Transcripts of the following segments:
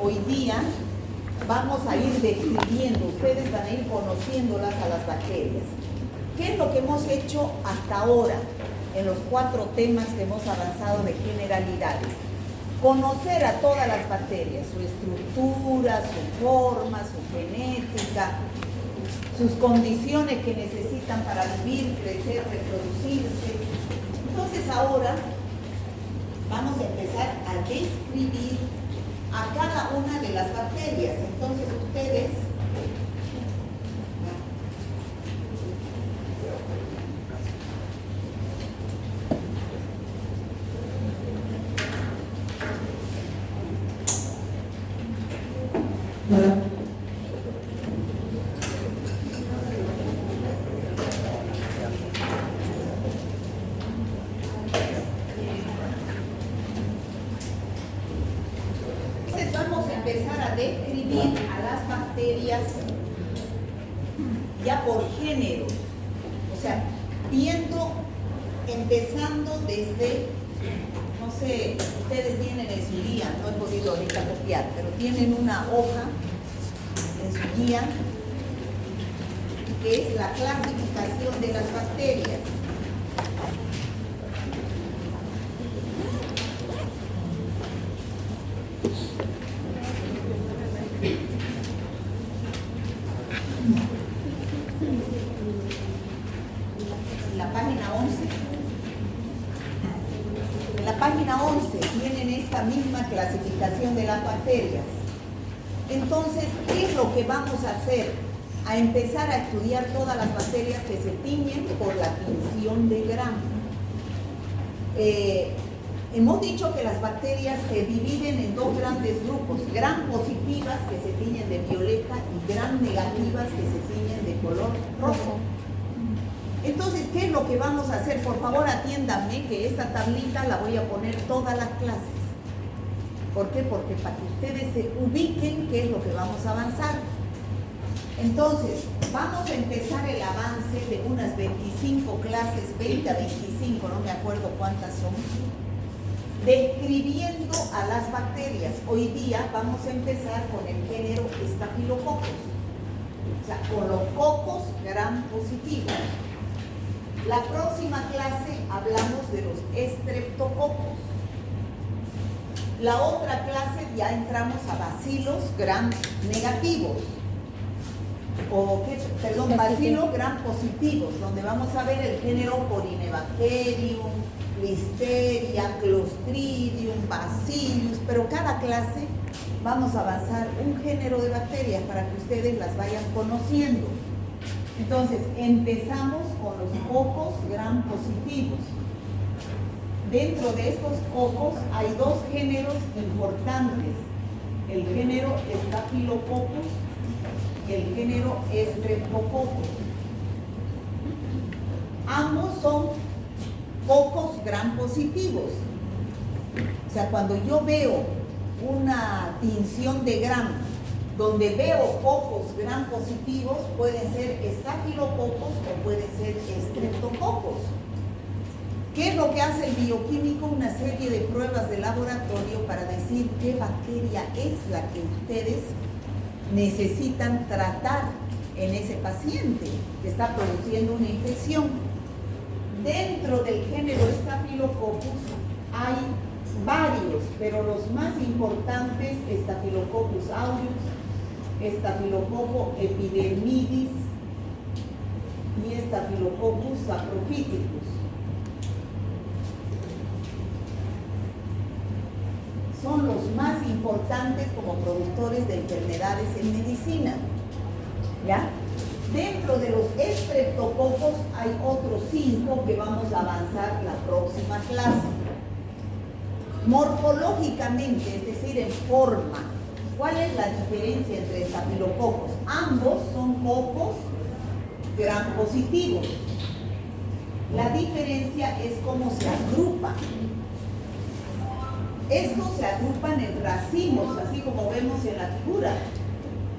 hoy día vamos a ir describiendo, ustedes van a ir conociéndolas a las bacterias. ¿Qué es lo que hemos hecho hasta ahora en los 4 temas que hemos avanzado de generalidades? Conocer a todas las bacterias, su estructura, su forma, su genética, sus condiciones que necesitan para vivir, crecer, reproducirse. Entonces ahora vamos a empezar a describir a cada una de las bacterias. Entonces ustedes vamos a empezar a describir a las bacterias ya por género, o sea, empezando desde, no sé, ustedes tienen en su guía, no he podido ahorita copiar, pero tienen una hoja en su guía que es la clasificación de las bacterias. Página 11 tienen esta misma clasificación de las bacterias. Entonces, ¿qué es lo que vamos a hacer? A empezar a estudiar todas las bacterias que se tiñen por la tinción de Gram. Hemos dicho que las bacterias se dividen en 2 grandes grupos: Gram positivas, que se tiñen de violeta, y Gram negativas, que se tiñen de color rojo. Entonces, ¿qué es lo que vamos a hacer? Por favor, atiéndanme que esta tablita la voy a poner todas las clases. ¿Por qué? Porque para que ustedes se ubiquen qué es lo que vamos a avanzar. Entonces, vamos a empezar el avance de unas 25 clases, 20 a 25, no me acuerdo cuántas son, describiendo a las bacterias. Hoy día vamos a empezar con el género Staphylococcus, o sea, con los cocos Gram positivos. La próxima clase hablamos de los estreptococos. La otra clase ya entramos a bacilos Gram negativos, bacilos Gram positivos, donde vamos a ver el género Corynebacterium, Listeria, Clostridium, Bacillus, pero cada clase vamos a avanzar un género de bacterias para que ustedes las vayan conociendo. Entonces, empezamos con los cocos Gram positivos. Dentro de estos cocos hay 2 géneros importantes: el género Staphylococcus y el género Streptococcus. Ambos son cocos Gram positivos. O sea, cuando yo veo una tinción de Gram donde veo cocos Gram positivos, pueden ser estafilococos o pueden ser estreptococos. ¿Qué es lo que hace el bioquímico? Una serie de pruebas de laboratorio para decir qué bacteria es la que ustedes necesitan tratar en ese paciente que está produciendo una infección. Dentro del género Staphylococcus hay varios, pero los más importantes: Staphylococcus aureus, Staphylococcus epidermidis y Staphylococcus saprophyticus. Son los más importantes como productores de enfermedades en medicina. ¿Ya? Dentro de los estreptococos hay otros 5 que vamos a avanzar la próxima clase. Morfológicamente, es decir, en forma, ¿cuál es la diferencia entre estafilococos? Ambos son cocos Gram positivos. La diferencia es cómo se agrupan. Estos se agrupan en racimos, así como vemos en la figura,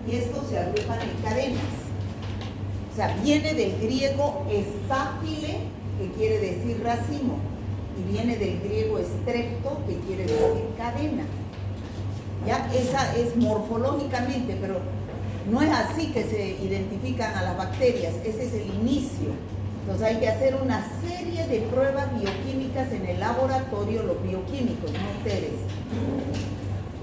y estos se agrupan en cadenas. O sea, viene del griego estáfile, que quiere decir racimo, y viene del griego estrepto, que quiere decir cadena. Ya, esa es morfológicamente, pero no es así que se identifican a las bacterias, ese es el inicio. Entonces hay que hacer una serie de pruebas bioquímicas en el laboratorio, los bioquímicos, no ustedes.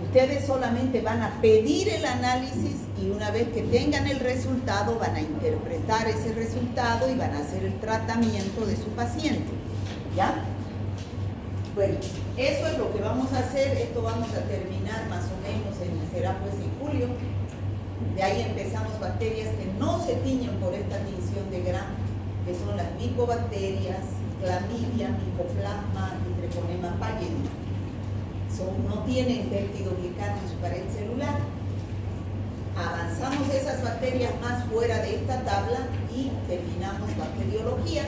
Ustedes solamente van a pedir el análisis y una vez que tengan el resultado van a interpretar ese resultado y van a hacer el tratamiento de su paciente. ¿Ya? Bueno, eso es lo que vamos a hacer. Esto vamos a terminar más o menos será pues en julio. De ahí empezamos bacterias que no se tiñen por esta tinción de Gram, que son las micobacterias, clamidia, micoplasma y treponema pallidum. No tienen peptidoglicano en su pared celular. Avanzamos esas bacterias más fuera de esta tabla y terminamos bacteriología.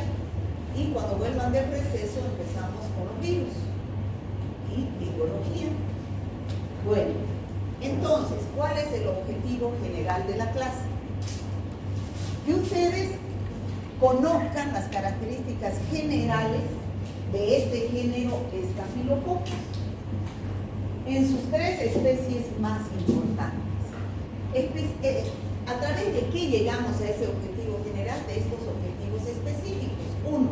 Y cuando vuelvan del receso empezamos con los virus y virología. Bueno, entonces, ¿cuál es el objetivo general de la clase? Que ustedes conozcan las características generales de este género Staphylococcus en sus tres especies más importantes. ¿A través de qué llegamos a ese objetivo general? De estos objetivos específicos. Uno,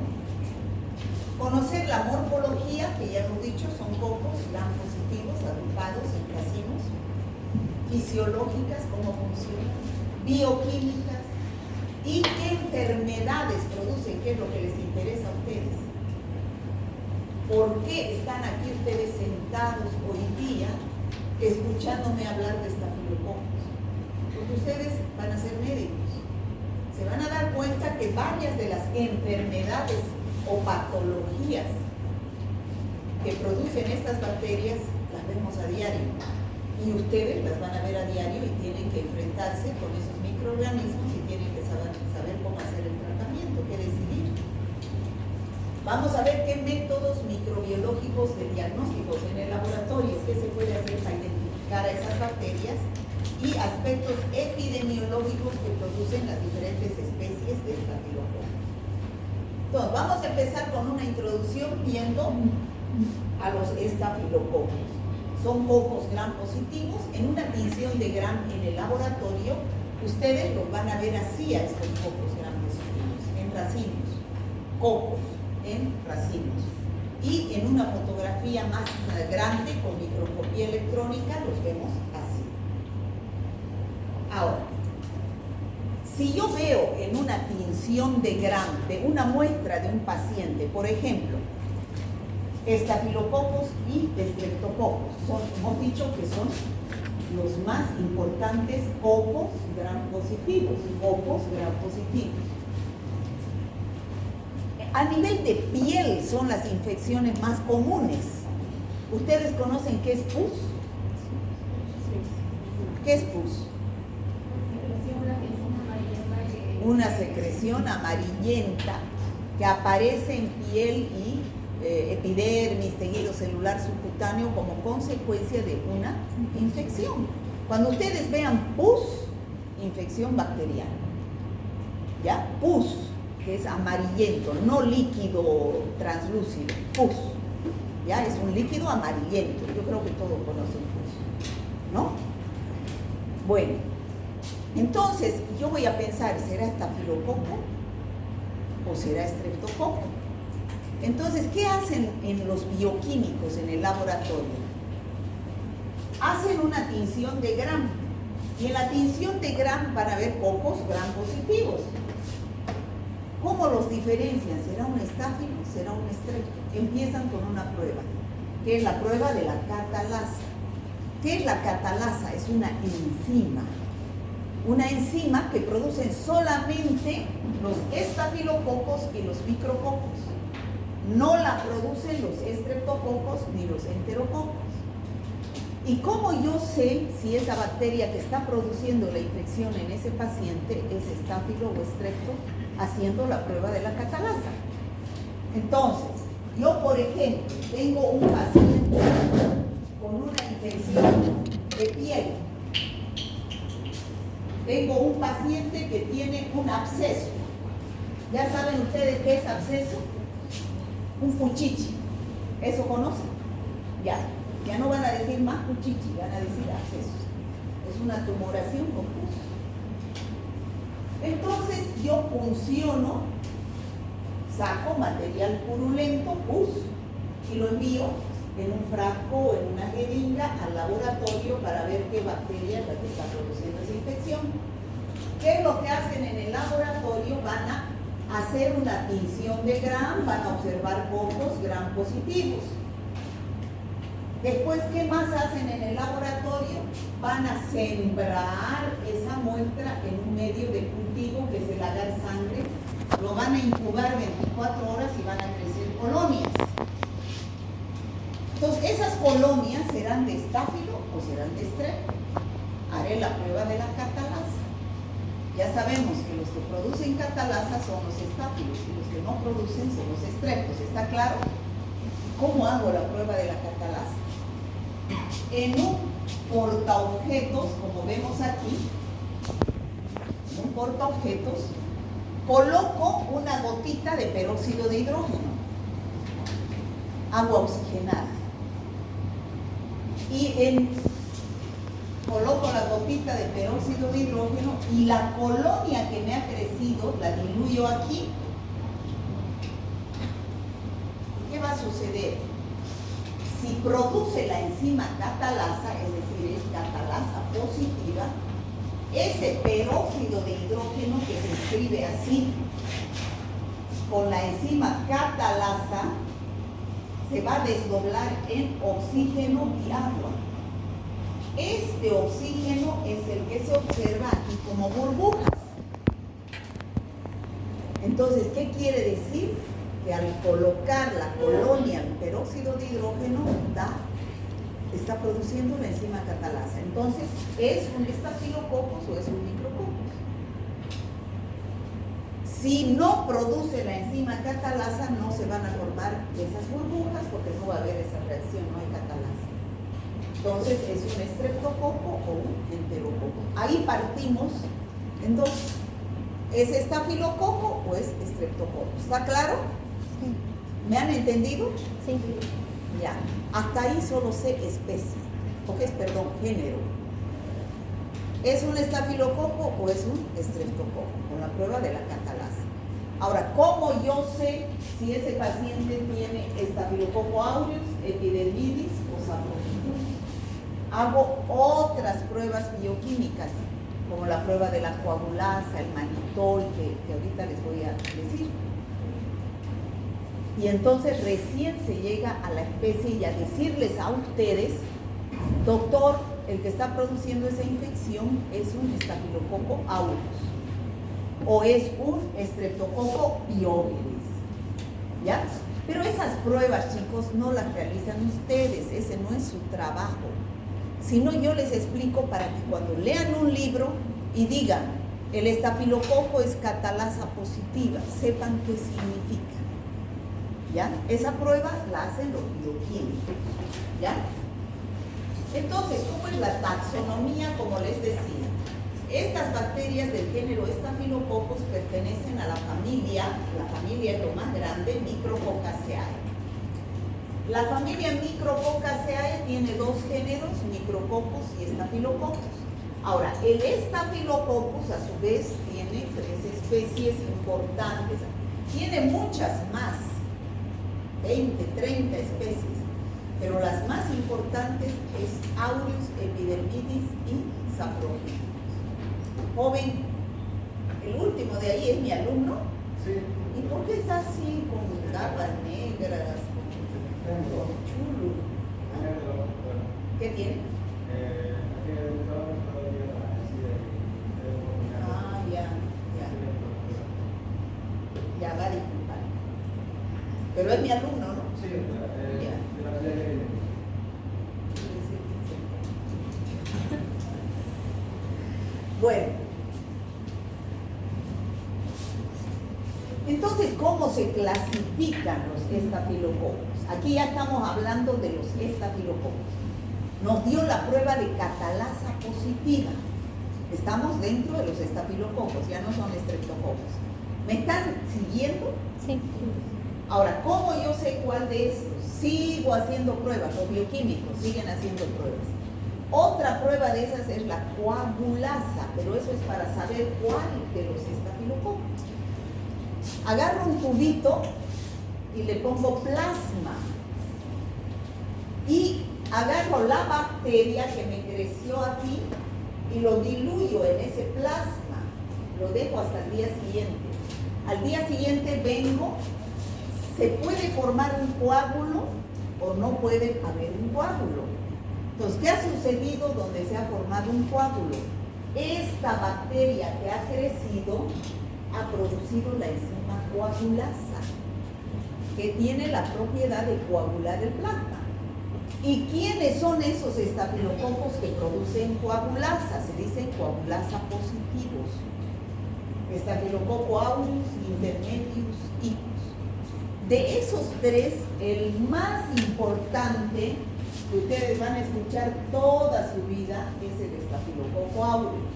conocer la morfología, que ya hemos dicho, son cocos gram positivos agrupados en racimos, fisiológicas, cómo funcionan, bioquímicas y qué enfermedades producen, qué es lo que les interesa a ustedes. ¿Por qué están aquí ustedes sentados hoy día escuchándome hablar de Staphylococcus? Porque ustedes van a ser médicos. Se van a dar cuenta que varias de las enfermedades o patologías que producen estas bacterias las vemos a diario. Y ustedes las van a ver a diario y tienen que enfrentarse con esos microorganismos y tienen que saber cómo hacer el tratamiento, qué decidir. Vamos a ver qué métodos microbiológicos de diagnósticos en el laboratorio, qué se puede hacer para identificar a esas bacterias y aspectos epidemiológicos que producen las diferentes especies de Staphylococcus. Entonces, vamos a empezar con una introducción viendo a los Staphylococcus. Son cocos gram positivos. En una tinción de Gram en el laboratorio, ustedes los van a ver así a estos cocos gram positivos, en racimos, cocos en racimos. Y en una fotografía más grande con microscopía electrónica los vemos así. Ahora, si yo veo en una tinción de Gram de una muestra de un paciente, por ejemplo, Staphylococcus y Streptococcus, hemos dicho que son los más importantes cocos gram positivos, A nivel de piel son las infecciones más comunes. ¿Ustedes conocen qué es pus? ¿Qué es pus? Una secreción amarillenta que aparece en piel y epidermis, tejido celular subcutáneo como consecuencia de una infección. Cuando ustedes vean pus, infección bacteriana. ¿Ya? Pus, que es amarillento, no líquido translúcido, pus. ¿Ya? Es un líquido amarillento. Yo creo que todos conocen pus, ¿no? Bueno, entonces yo voy a pensar, ¿será Staphylococcus o será Streptococcus? Entonces, ¿qué hacen en los bioquímicos en el laboratorio? Hacen una tinción de Gram. Y en la tinción de Gram van a ver cocos gram positivos. ¿Cómo los diferencian? ¿Será un estáfilo? ¿Será un estrepto? Empiezan con una prueba, que es la prueba de la catalasa. ¿Qué es la catalasa? Es una enzima. Una enzima que producen solamente los estafilococos y los micrococos. No la producen los estreptococos ni los enterococos. ¿Y cómo yo sé si esa bacteria que está produciendo la infección en ese paciente es estáfilo o estrepto? Haciendo la prueba de la catalasa. Entonces, yo por ejemplo, tengo un paciente con una infección de piel. Tengo un paciente que tiene un absceso. ¿Ya saben ustedes qué es absceso? Un fuchichi. ¿Eso conocen? Ya. Ya no van a decir más cuchichi, van a decir abscesos. Es una tumoración con pus. Entonces yo punciono, saco material purulento, pus, y lo envío en un frasco o en una jeringa al laboratorio para ver qué bacteria es la que está produciendo esa infección. ¿Qué es lo que hacen en el laboratorio? Van a hacer una tinción de Gram, van a observar pocos Gram positivos. Después, ¿qué más hacen en el laboratorio? Van a sembrar esa muestra en un medio de cultivo que es el agar sangre. Lo van a incubar 24 horas y van a crecer colonias. Entonces, esas colonias serán de estáfilo o serán de estrep. Haré la prueba de la catalasa. Ya sabemos que los que producen catalasa son los estáfilos y los que no producen son los estreptos. ¿Está claro? ¿Cómo hago la prueba de la catalasa? En un portaobjetos, como vemos aquí, en un portaobjetos, coloco una gotita de peróxido de hidrógeno, agua oxigenada. Y coloco la gotita de peróxido de hidrógeno y la colonia que me ha crecido la diluyo aquí. ¿Qué va a suceder? Si produce la enzima catalasa, es decir, es catalasa positiva, ese peróxido de hidrógeno que se escribe así, con la enzima catalasa, se va a desdoblar en oxígeno y agua. Este oxígeno es el que se observa aquí como burbujas. Entonces, ¿qué quiere decir? Que al colocar la colonia al peróxido de hidrógeno está produciendo la enzima catalasa. Entonces, ¿es un estafilococos o es un micrococos? Si no produce la enzima catalasa, no se van a formar esas burbujas porque no va a haber esa reacción, no hay catalasa. Entonces, ¿es un estreptococo o un enterococo? Ahí partimos en dos. ¿Es estafilococo o es estreptococo? ¿Está claro? Sí. ¿Me han entendido? Sí. Ya. Hasta ahí solo sé especie, género. ¿Es un estafilococo o es un estreptococo? Con la prueba de la catalasa. Ahora, ¿cómo yo sé si ese paciente tiene estafilococo aureus, epidermidis o saprophyton? Hago otras pruebas bioquímicas, como la prueba de la coagulasa, el manitol, que ahorita les voy a decir. Y entonces recién se llega a la especie y a decirles a ustedes, doctor, el que está produciendo esa infección es un estafilococo aureus o es un estreptococo bioviris. ¿Ya? Pero esas pruebas, chicos, no las realizan ustedes, ese no es su trabajo. Sino yo les explico para que cuando lean un libro y digan, el estafilococo es catalasa positiva, sepan qué significa. ¿Ya? Esa prueba la hacen los bioquímicos. ¿Ya? Entonces, ¿cómo es la taxonomía? Como les decía, estas bacterias del género Staphylococcus pertenecen a la familia es lo más grande, Micrococcaceae. La familia Micrococcaceae tiene dos géneros, Micrococcus y Staphylococcus. Ahora, el Staphylococcus a su vez tiene 3 especies importantes, tiene muchas más, 20, 30 especies, pero las más importantes es Aureus, Epidermidis y Saprophyton. Joven, el último de ahí es mi alumno. Sí. ¿Y por qué está así con gafas negras, con chulo? ¿Qué tiene? Ah, ya. Ya va a disculpar. Pero es mi alumno, ¿no? Sí, Ya. Bueno, entonces, ¿cómo se clasifican los estafilococos? Aquí ya estamos hablando de los estafilococos. Nos dio la prueba de catalasa positiva. Estamos dentro de los estafilococos, ya no son estreptococos. ¿Me están siguiendo? Sí. Ahora, ¿cómo yo sé cuál de estos? sigo haciendo pruebas, los bioquímicos siguen haciendo pruebas. Otra prueba de esas es la coagulasa, pero eso es para saber cuál de los estafilococos. Agarro un tubito y le pongo plasma y agarro la bacteria que me creció aquí y lo diluyo en ese plasma, lo dejo hasta el día siguiente. Al día siguiente vengo, ¿se puede formar un coágulo o no puede haber un coágulo? Entonces, ¿qué ha sucedido donde se ha formado un coágulo? Esta bacteria que ha crecido ha producido la enzima coagulasa, que tiene la propiedad de coagular el plasma. ¿Y quiénes son esos estafilococos que producen coagulasa? Se dicen coagulasa positivos. Estafilococo aureus, intermedius, hicus. De esos tres, el más importante que ustedes van a escuchar toda su vida es el estafilococo aureus.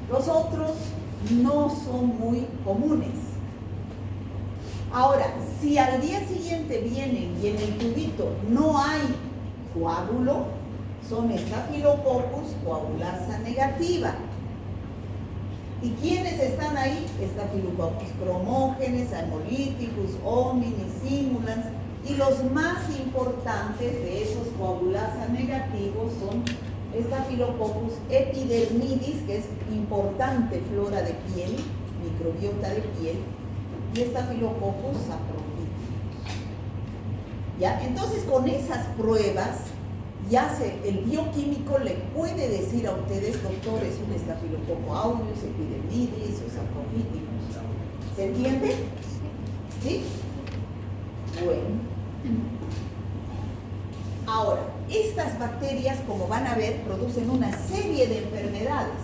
Los otros no son muy comunes. Ahora, si al día siguiente vienen y en el tubito no hay coágulo, son estafilococcus coagulasa negativa. ¿Y quiénes están ahí? Estafilococcus cromógenes, hemolíticus, hominis, simulans. Y los más importantes de esos coagulasa negativos son Staphylococcus epidermidis, que es importante flora de piel, microbiota de piel, y Staphylococcus saprophyticus. ¿Ya? Entonces, con esas pruebas, el bioquímico le puede decir a ustedes, doctor, es un Staphylococcus aureus, epidermidis o saprophyticus. ¿Se entiende? ¿Sí? Bueno. Ahora, estas bacterias, como van a ver, producen una serie de enfermedades.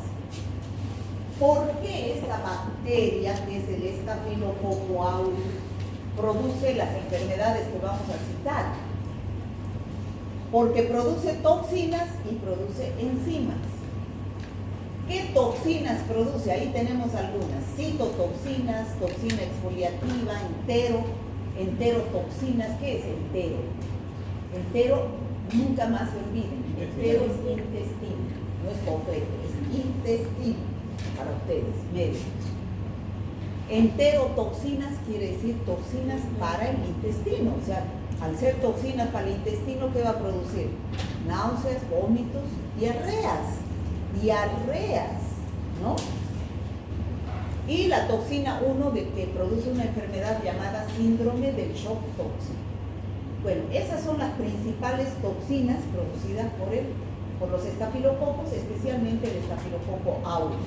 ¿Por qué esta bacteria, que es el Staphylococcus aureus, produce las enfermedades que vamos a citar? Porque produce toxinas y produce enzimas. ¿Qué toxinas produce? Ahí tenemos algunas. Citotoxinas, toxina exfoliativa, enterotoxinas. ¿Qué es entero? Entero, nunca más se olviden. Entero es intestino, no es concreto, es intestino para ustedes, médicos. Enterotoxinas quiere decir toxinas para el intestino. O sea, al ser toxinas para el intestino, ¿qué va a producir? Náuseas, vómitos, diarreas, ¿no? Y la toxina 1 que produce una enfermedad llamada síndrome del shock tóxico. Bueno, esas son las principales toxinas producidas por los estafilococos, especialmente el Staphylococcus aureus.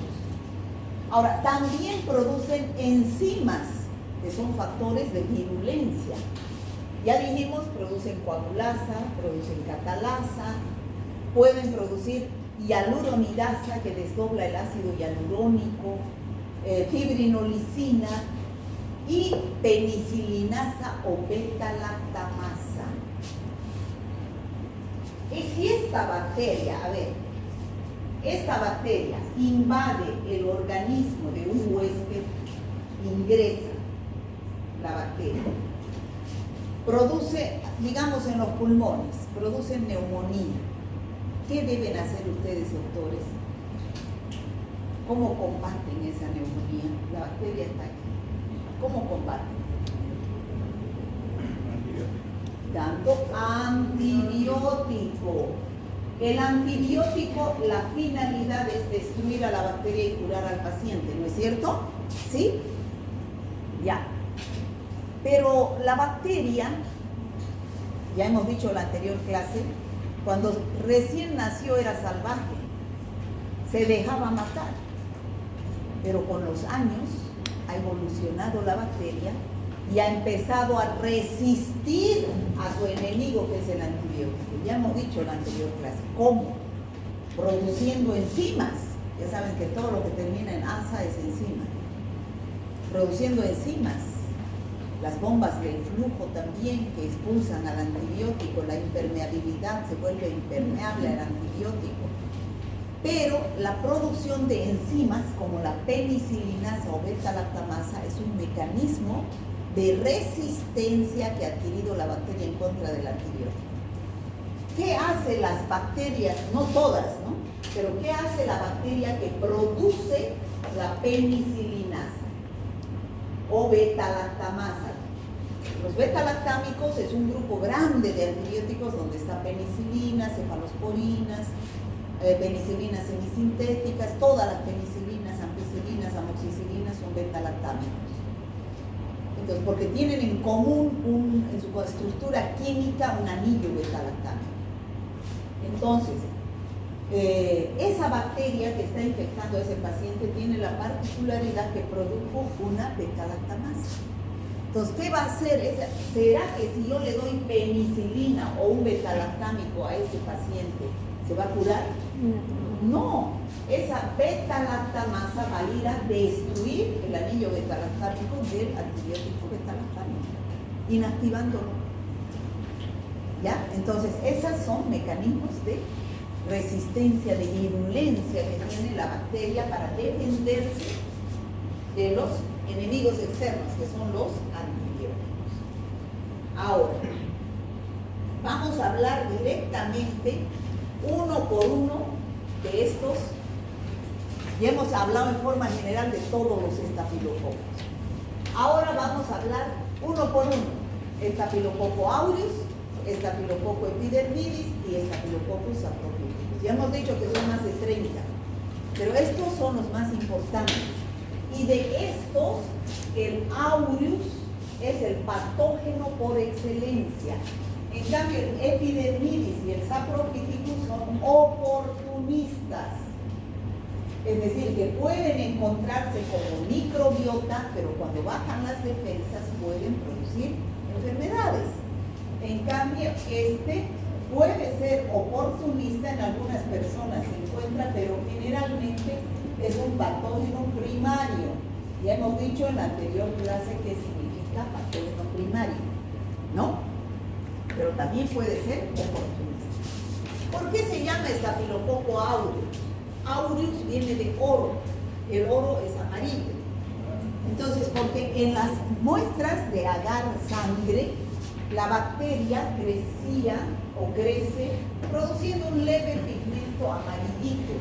Ahora, también producen enzimas, que son factores de virulencia. Ya dijimos, producen coagulasa, producen catalasa, pueden producir hialuronidasa, que desdobla el ácido hialurónico, fibrinolicina y penicilinasa o beta-lactamasa. Y si esta bacteria, esta bacteria invade el organismo de un huésped, ingresa la bacteria, produce, digamos en los pulmones, produce neumonía. ¿Qué deben hacer ustedes, doctores? ¿Cómo combaten esa neumonía? La bacteria está aquí. ¿Cómo combaten? Dando antibiótico. El antibiótico, la finalidad es destruir a la bacteria y curar al paciente, ¿no es cierto? ¿Sí? Ya. Pero la bacteria, ya hemos dicho en la anterior clase, cuando recién nació era salvaje, se dejaba matar. Pero con los años ha evolucionado la bacteria y ha empezado a resistir a su enemigo, que es el antibiótico. Ya hemos dicho en la anterior clase. ¿Cómo? Produciendo enzimas. Ya saben que todo lo que termina en asa es enzima. Produciendo enzimas. Las bombas del flujo también, que expulsan al antibiótico, la impermeabilidad, se vuelve impermeable al antibiótico. Pero la producción de enzimas como la penicilinasa o beta-lactamasa es un mecanismo de resistencia que ha adquirido la bacteria en contra del antibiótico. ¿Qué hace las bacterias? No todas, ¿no? Pero ¿qué hace la bacteria que produce la penicilinasa o beta-lactamasa? Los beta-lactámicos es un grupo grande de antibióticos donde está penicilina, cefalosporinas, penicilinas semisintéticas, todas las penicilinas, ampicilinas, amoxicilinas son beta-lactámicos. Entonces, porque tienen en común en su estructura química un anillo beta-lactámico. Entonces, esa bacteria que está infectando a ese paciente tiene la particularidad que produjo una beta-lactamasa. Entonces, ¿qué va a hacer? ¿Será que si yo le doy penicilina o un beta-lactámico a ese paciente, se va a curar? No, esa beta-lactamasa va a ir a destruir el anillo beta-lactámico del antibiótico beta-lactámico, inactivándolo. ¿Ya? Entonces, esos son mecanismos de resistencia, de virulencia que tiene la bacteria para defenderse de los enemigos externos, que son los antibióticos. Ahora, vamos a hablar directamente, uno por uno, de estos. Ya hemos hablado en forma general de todos los estafilococos. Ahora vamos a hablar uno por uno. Estafilococo aureus, estafilococo epidermidis y estafilococcus saprophyticus. Ya hemos dicho que son más de 30, pero estos son los más importantes. Y de estos, el aureus es el patógeno por excelencia. En cambio, el epidermidis y el saprophyticus son oportunistas. Es decir, que pueden encontrarse como microbiota, pero cuando bajan las defensas pueden producir enfermedades. En cambio, este puede ser oportunista en algunas personas, se encuentra, pero generalmente es un patógeno primario. Ya hemos dicho en la anterior clase qué significa patógeno primario, ¿no? Pero también puede ser oportunista. ¿Por qué se llama estafilococo aureus? Aureus viene de oro, el oro es amarillo. Entonces, porque en las muestras de agar sangre, la bacteria crecía o crece produciendo un leve pigmento amarillito.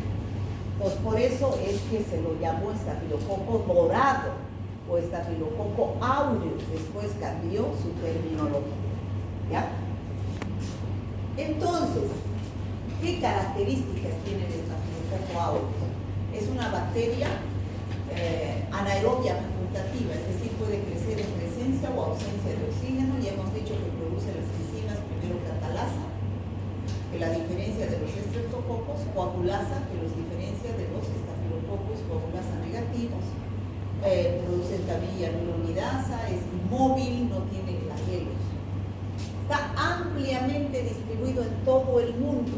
Pues por eso es que se lo llamó estafilococo dorado o estafilococo aureus. Después cambió su terminología. ¿Ya? Entonces, ¿qué características tiene el estafilococo aureus? Es una bacteria anaerobia facultativa, es decir, puede crecer en presencia o ausencia de oxígeno. Ya hemos dicho que produce las enzimas, primero catalasa, que la diferencia de los estreptococos, coagulasa, que los diferencia de los estafilococos coagulasa negativos, produce también hialuronidasa, es inmóvil, no tiene flagelos. Está ampliamente distribuido en todo el mundo.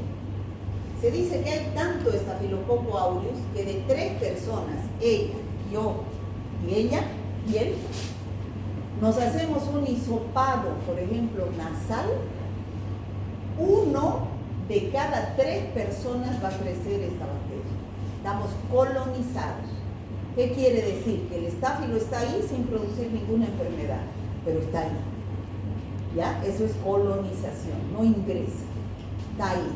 Se dice que hay tanto estafilococo aureus que de 3 personas, ella, yo y ella y él, nos hacemos un hisopado, por ejemplo, nasal, 1 de cada 3 personas va a crecer esta bacteria. Estamos colonizados. ¿Qué quiere decir? Que el estáfilo está ahí sin producir ninguna enfermedad, pero está ahí. ¿Ya? Eso es colonización, no ingresa, está ahí.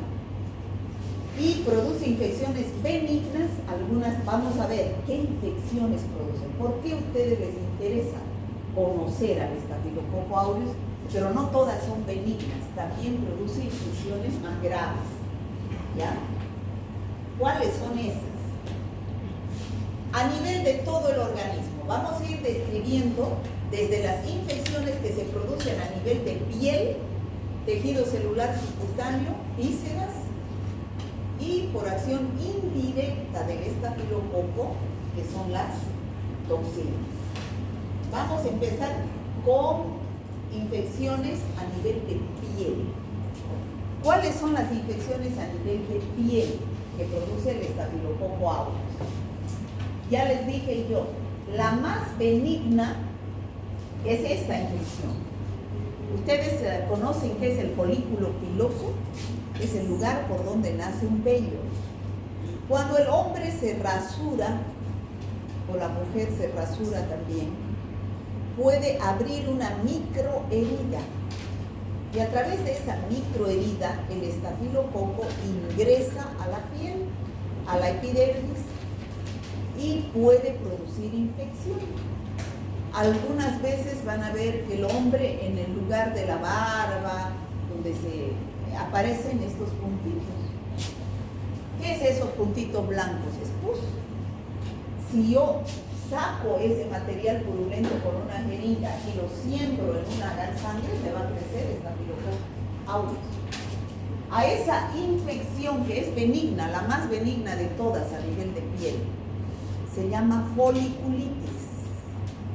Y produce infecciones benignas, algunas, vamos a ver qué infecciones producen. ¿Por qué a ustedes les interesa conocer al estafilococo aureus? Pero no todas son benignas, también produce infecciones más graves. ¿Ya? ¿Cuáles son esas? A nivel de todo el organismo, vamos a ir describiendo desde las infecciones que se producen a nivel de piel, tejido celular subcutáneo, vísceras, y por acción indirecta del estafilococo, que son las toxinas. Vamos a empezar con infecciones a nivel de piel. ¿Cuáles son las infecciones a nivel de piel que produce el estafilococo aureus? Ya les dije yo, la más benigna es esta infección. ¿Ustedes conocen qué es el folículo piloso? Es el lugar por donde nace un vello. Cuando el hombre se rasura, o la mujer se rasura también, puede abrir una microherida. Y a través de esa microherida, el estafilococo ingresa a la piel, a la epidermis, y puede producir infección. Algunas veces van a ver que el hombre, en el lugar de la barba, donde se aparecen estos puntitos. ¿Qué es esos puntitos blancos? Es pus. Si yo saco ese material purulento con una jeringa y lo siembro en una sangre, me va a crecer Staphylococcus aureus. A esa infección que es benigna, la más benigna de todas a nivel de piel, se llama foliculitis.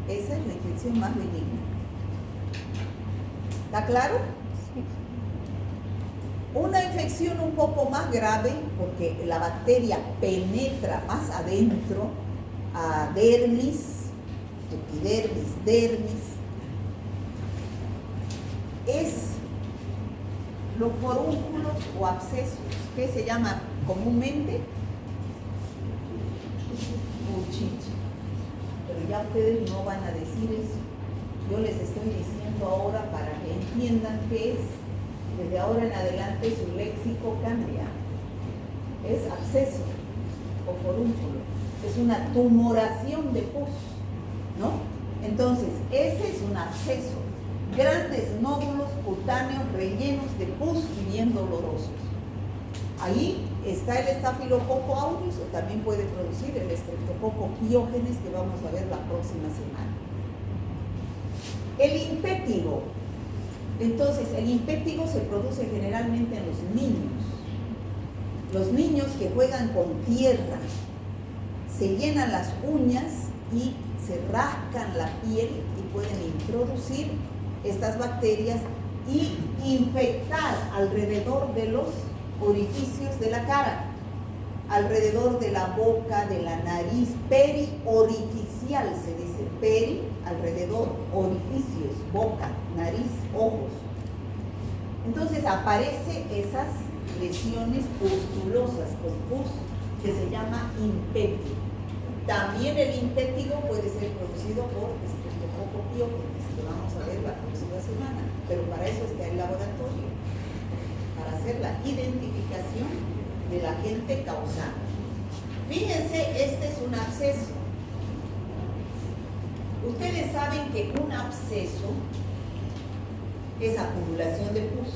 Esa es la infección más benigna. ¿Está claro? Sí. Una infección un poco más grave, porque la bacteria penetra más adentro, a dermis, epidermis, dermis, es los forúnculos o abscesos, que se llama comúnmente buchiche. Pero ya ustedes no van a decir eso. Yo les estoy diciendo ahora para que entiendan qué es. Desde ahora en adelante su léxico cambia. Es absceso o forúnculo. Es una tumoración de pus, ¿no? Entonces, ese es un absceso. Grandes nódulos cutáneos rellenos de pus y bien dolorosos. Ahí está el Staphylococcus aureus, o también puede producir el Streptococcus pyogenes, que vamos a ver la próxima semana. El impétigo. Entonces, el impétigo se produce generalmente en los niños. Los niños que juegan con tierra, se llenan las uñas y se rascan la piel y pueden introducir estas bacterias y infectar alrededor de los orificios de la cara, alrededor de la boca, de la nariz, periorificial se dice, peri, alrededor, orificios, boca, nariz, ojos. Entonces aparecen esas lesiones pustulosas con pus que se llama impétigo. También el impétigo puede ser producido por Streptococcus pyogenes, que vamos a ver la próxima semana, pero para eso está el laboratorio, para hacer la identificación del agente causante. Fíjense, este es un absceso. Ustedes saben que un absceso es acumulación de pus.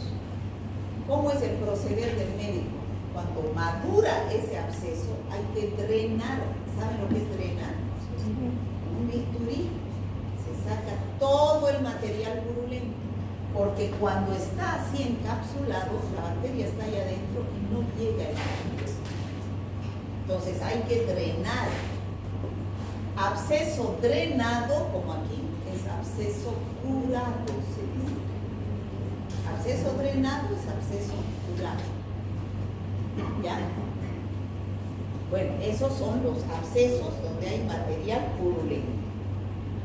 ¿Cómo es el proceder del médico? Cuando madura ese absceso, hay que drenar. ¿Saben lo que es drenar? Con un bisturí se saca todo el material purulento, porque cuando está así encapsulado, la bacteria está ahí adentro y no llega al absceso. Entonces hay que drenar. Absceso drenado, como aquí, es absceso curado, se dice. Absceso drenado es absceso curado. ¿Ya? Bueno, esos son los abscesos donde hay material purulento.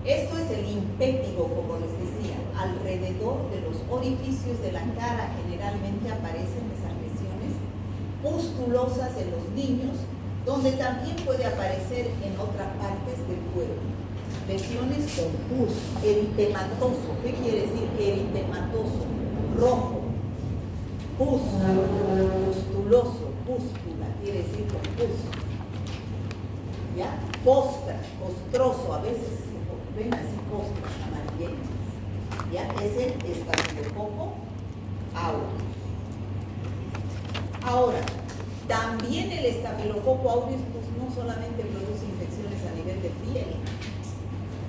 Esto es el impétigo, como les decía. Alrededor de los orificios de la cara generalmente aparecen esas lesiones pustulosas en los niños, donde también puede aparecer en otras partes del cuerpo. Lesiones con pus, eritematoso. ¿Qué quiere decir eritematoso? Rojo. Pus, pustuloso, pústula, quiere decir con pus. ¿Ya? Costra, costroso, a veces se ven así costras amarillentas. ¿Ya? Es el Staphylococcus aureus. Ahora, también el Staphylococcus aureus pues, no solamente produce infecciones a nivel de piel,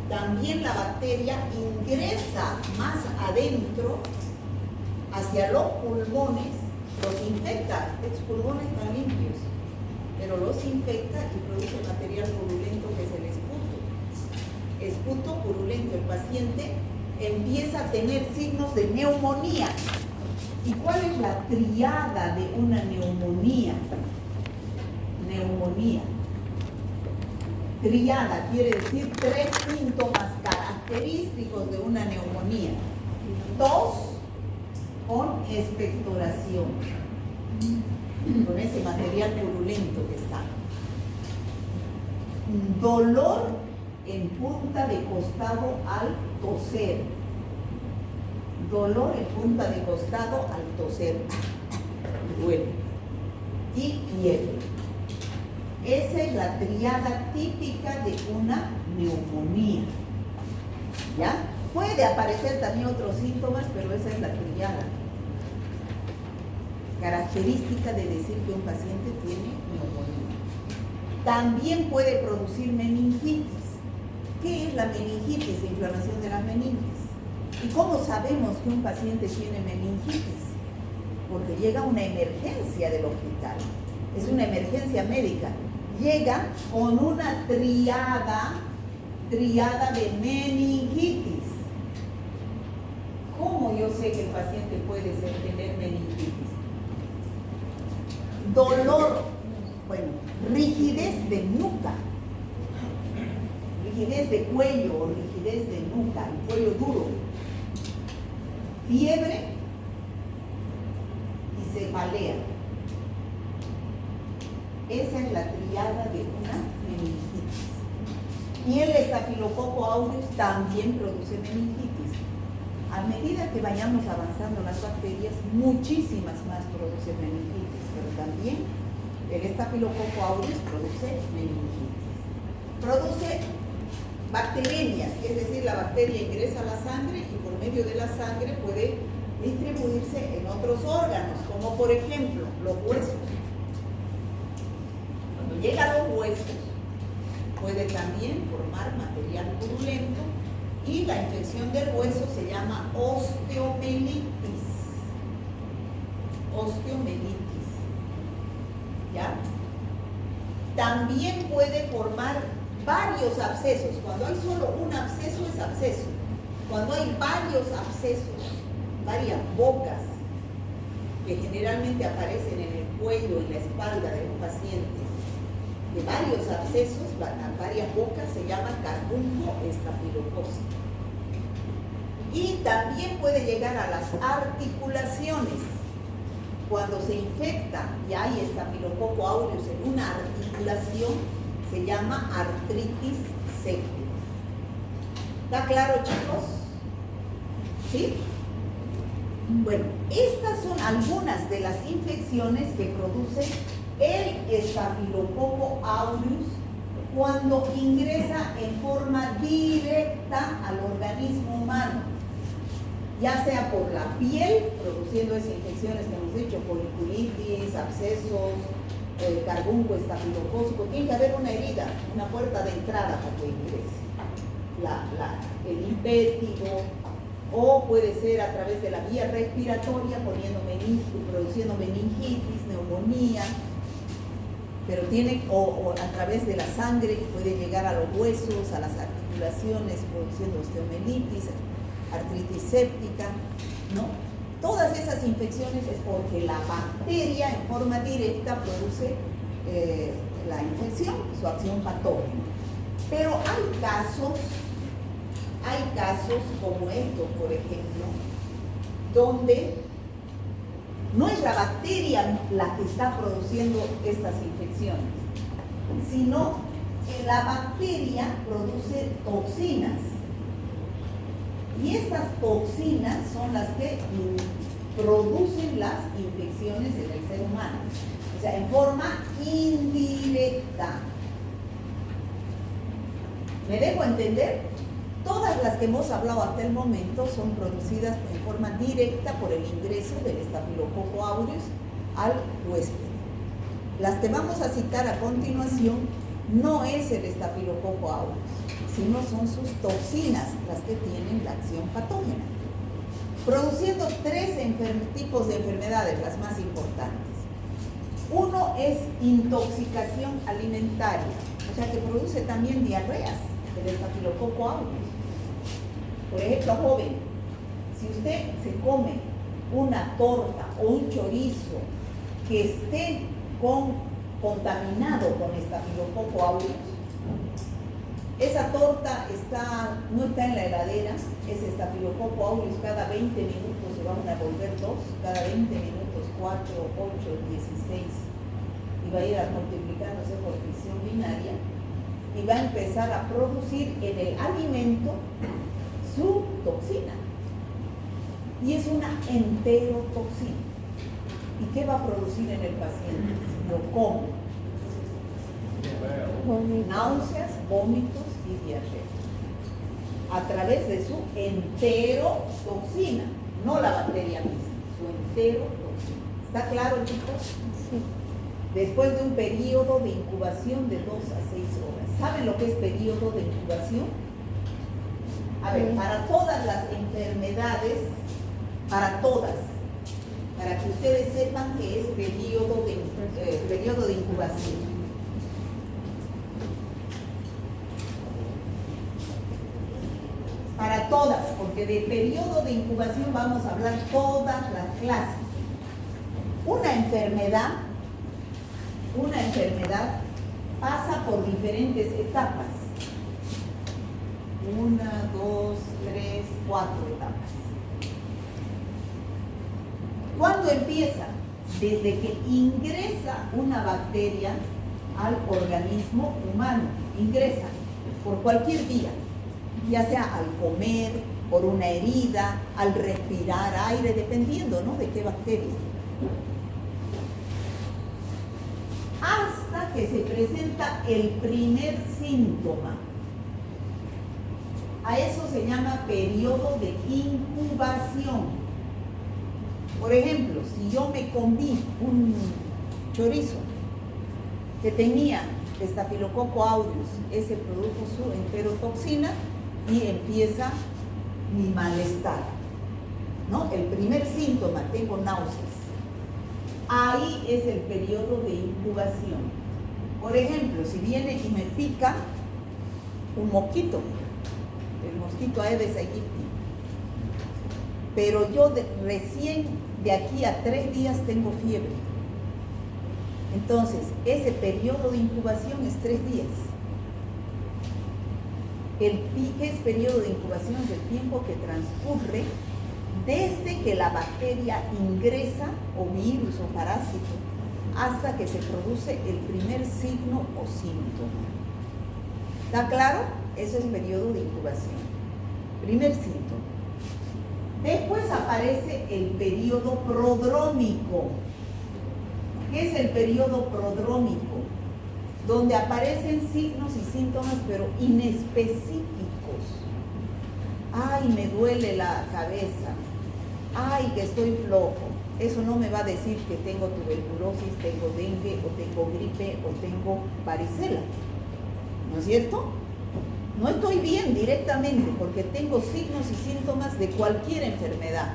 también la bacteria ingresa más adentro hacia los pulmones, los infecta. Estos pulmones están limpios, pero los infecta y produce material purulento que es el esputo. Esputo purulento. El paciente empieza a tener signos de neumonía. ¿Y cuál es la triada de una neumonía? Neumonía. Triada quiere decir 3 síntomas característicos de una neumonía. Tos con expectoración, con ese material purulento que está. Dolor en punta de costado al toser. Dolor en punta de costado al toser. Duele. Y fiebre. Esa es la triada típica de una neumonía. ¿Ya? Puede aparecer también otros síntomas, pero esa es la triada característica de decir que un paciente tiene neumonía. También puede producir meningitis. ¿Qué es la meningitis? Inflamación de las meninges. ¿Y cómo sabemos que un paciente tiene meningitis? Porque llega una emergencia del hospital. Es una emergencia médica. Llega con una triada de meningitis. ¿Cómo yo sé que el paciente puede tener meningitis? Dolor, bueno, rigidez de nuca, rigidez de cuello o rigidez de nuca, el cuello duro, fiebre y cefalea. Esa es la triada de una meningitis. Y el estafilococo aureus también produce meningitis. A medida que vayamos avanzando las bacterias, muchísimas más producen meningitis, pero también el estafilococo aureus produce meningitis. Produce bacteremias, es decir, la bacteria ingresa a la sangre y por medio de la sangre puede distribuirse en otros órganos, como por ejemplo los huesos. Cuando llega a los huesos, puede también formar material purulento. Y la infección del hueso se llama osteomelitis. Osteomelitis. ¿Ya? También puede formar varios abscesos. Cuando hay solo un absceso es absceso. Cuando hay varios abscesos, varias bocas, que generalmente aparecen en el cuello, en la espalda de un paciente, de varios abscesos, varias bocas, se llama carbunco estafilocosis. Y también puede llegar a las articulaciones. Cuando se infecta y hay estafilococo aureus en una articulación, se llama artritis séptica. ¿Está claro, chicos? ¿Sí? Bueno, estas son algunas de las infecciones que produce el estafilococo aureus cuando ingresa en forma directa al organismo humano, ya sea por la piel, produciendo esas infecciones que hemos dicho, foliculitis, abscesos, carbunco estafilocócico. Tiene que haber una herida, una puerta de entrada para que ingrese el impétigo, o puede ser a través de la vía respiratoria, produciendo meningitis, neumonía, pero o a través de la sangre puede llegar a los huesos, a las articulaciones, produciendo osteomelitis, artritis séptica, ¿no? Todas esas infecciones es porque la bacteria en forma directa produce la infección, su acción patógena. Pero hay casos como estos, por ejemplo, donde no es la bacteria la que está produciendo estas infecciones, sino que la bacteria produce toxinas. Y estas toxinas son las que producen las infecciones en el ser humano. O sea, en forma indirecta. ¿Me dejo entender? Todas las que hemos hablado hasta el momento son producidas en forma directa por el ingreso del estafilococo aureus al huésped. Las que vamos a citar a continuación no es el estafilococo aureus, sino son sus toxinas las que tienen la acción patógena, produciendo tres tipos de enfermedades, las más importantes. Uno es intoxicación alimentaria, o sea que produce también diarreas, el estafilococo aureus. Por ejemplo, joven, si usted se come una torta o un chorizo que esté contaminado con estafilococo aureus, esa torta no está en la heladera, ese estafilococo aureus cada 20 minutos se van a volver 2, cada 20 minutos 4, 8, 16, y va a ir multiplicándose por fisión binaria. y va a empezar a producir en el alimento su toxina. Y es una enterotoxina. ¿Y qué va a producir en el paciente si lo come? Náuseas, vómitos y diarrea. A través de su enterotoxina, no la bacteria misma, su enterotoxina. ¿Está claro, chicos? Sí. Después de un periodo de incubación de 2 a 6 horas. ¿Saben lo que es periodo de incubación? A ver, para todas las enfermedades, para todas, para que ustedes sepan que es periodo de incubación. Para todas, porque de periodo de incubación vamos a hablar todas las clases. Una enfermedad pasa por diferentes etapas. 1, 2, 3, 4 etapas. ¿Cuándo empieza? Desde que ingresa una bacteria al organismo humano. Ingresa por cualquier vía, ya sea al comer, por una herida, al respirar aire, dependiendo, ¿no?, de qué bacteria. Hasta que se presenta el primer síntoma. A eso se llama periodo de incubación. Por ejemplo, si yo me comí un chorizo que tenía Staphylococcus aureus, ese produjo su enterotoxina y empieza mi malestar, ¿no? El primer síntoma, tengo náuseas. Ahí es el periodo de incubación. Por ejemplo, si viene y me pica un mosquito, el mosquito Aedes aegypti, pero yo recién de aquí a 3 días tengo fiebre. Entonces, ese periodo de incubación es 3 días. ¿Qué es periodo de incubación? Es el tiempo que transcurre desde que la bacteria ingresa, o virus o parásito, hasta que se produce el primer signo o síntoma. ¿Está claro? Eso es periodo de incubación. Primer síntoma. Después aparece el periodo prodrómico. ¿Qué es el periodo prodrómico? Donde aparecen signos y síntomas, pero inespecíficos. Ay, me duele la cabeza. Ay, que estoy flojo. Eso no me va a decir que tengo tuberculosis, tengo dengue, o tengo gripe, o tengo varicela. ¿No es cierto? No estoy bien directamente porque tengo signos y síntomas de cualquier enfermedad.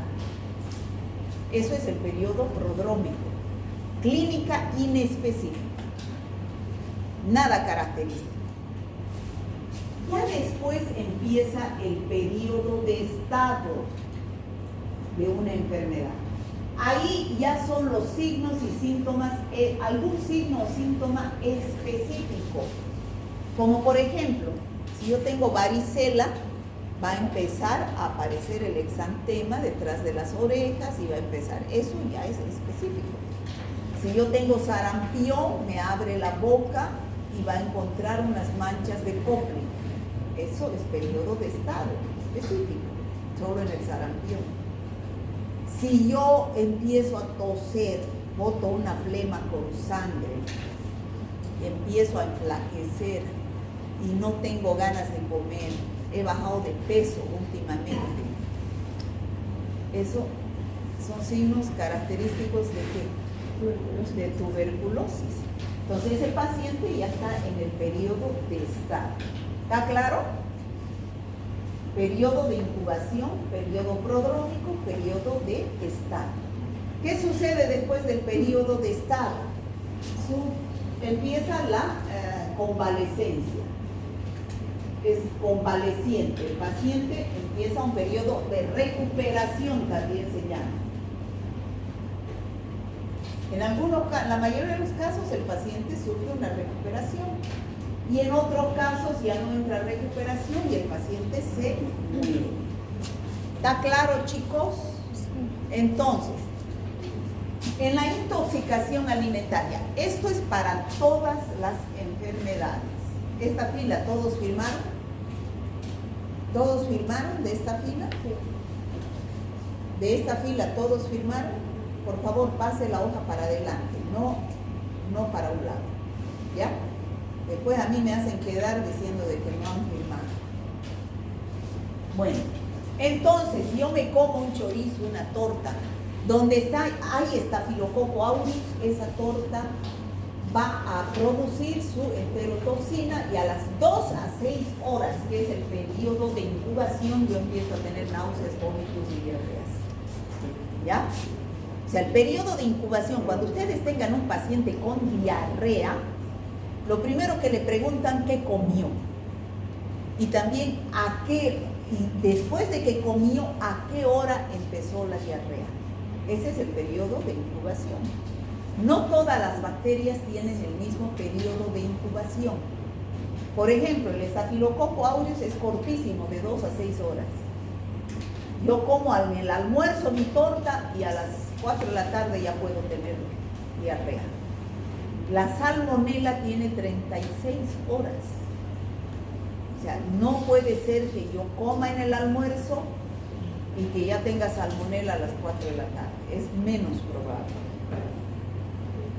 Eso es el periodo prodrómico. Clínica inespecífica. Nada característico. Ya después empieza el periodo de estado de una enfermedad. Ahí ya son los signos y síntomas, algún signo o síntoma específico. Como por ejemplo, si yo tengo varicela, va a empezar a aparecer el exantema detrás de las orejas y va a empezar. Eso ya es específico. Si yo tengo sarampión, me abre la boca y va a encontrar unas manchas de Koplik. Eso es periodo de estado específico, solo en el sarampión. Si yo empiezo a toser, boto una flema con sangre, y empiezo a enflaquecer y no tengo ganas de comer, he bajado de peso últimamente, eso son signos característicos de ¿qué? De tuberculosis. Entonces ese paciente ya está en el periodo de estado. ¿Está claro? Periodo de incubación, periodo prodrómico, periodo de estado. ¿Qué sucede después del periodo de estado? Empieza la convalescencia. Es convaleciente. El paciente empieza un periodo de recuperación, también se llama. En la mayoría de los casos el paciente sufre una recuperación y en otros casos ya no entra recuperación y el paciente se muere. ¿Está claro, chicos? Entonces, en la intoxicación alimentaria, esto es para todas las enfermedades. esta fila, ¿todos firmaron? ¿Todos firmaron de esta fila? De esta fila, ¿todos firmaron? Por favor, pase la hoja para adelante, no para un lado, ¿ya? Después a mí me hacen quedar diciendo de que no han firmado. Bueno, entonces yo me como un chorizo, una torta, donde hay Staphylococcus aureus, esa torta va a producir su enterotoxina y a las 2 a 6 horas, que es el periodo de incubación, yo empiezo a tener náuseas, vómitos y diarreas. ¿Ya? O sea, el periodo de incubación, cuando ustedes tengan un paciente con diarrea, lo primero que le preguntan, ¿qué comió? Y también, y después de que comió, ¿a qué hora empezó la diarrea? Ese es el periodo de incubación. No todas las bacterias tienen el mismo periodo de incubación. Por ejemplo, el Staphylococcus aureus es cortísimo, de 2 a 6 horas. Yo como en el almuerzo mi torta y a las 4 de la tarde ya puedo tener diarrea. La salmonela tiene 36 horas. O sea, no puede ser que yo coma en el almuerzo y que ya tenga salmonela a las 4 de la tarde. Es menos probable.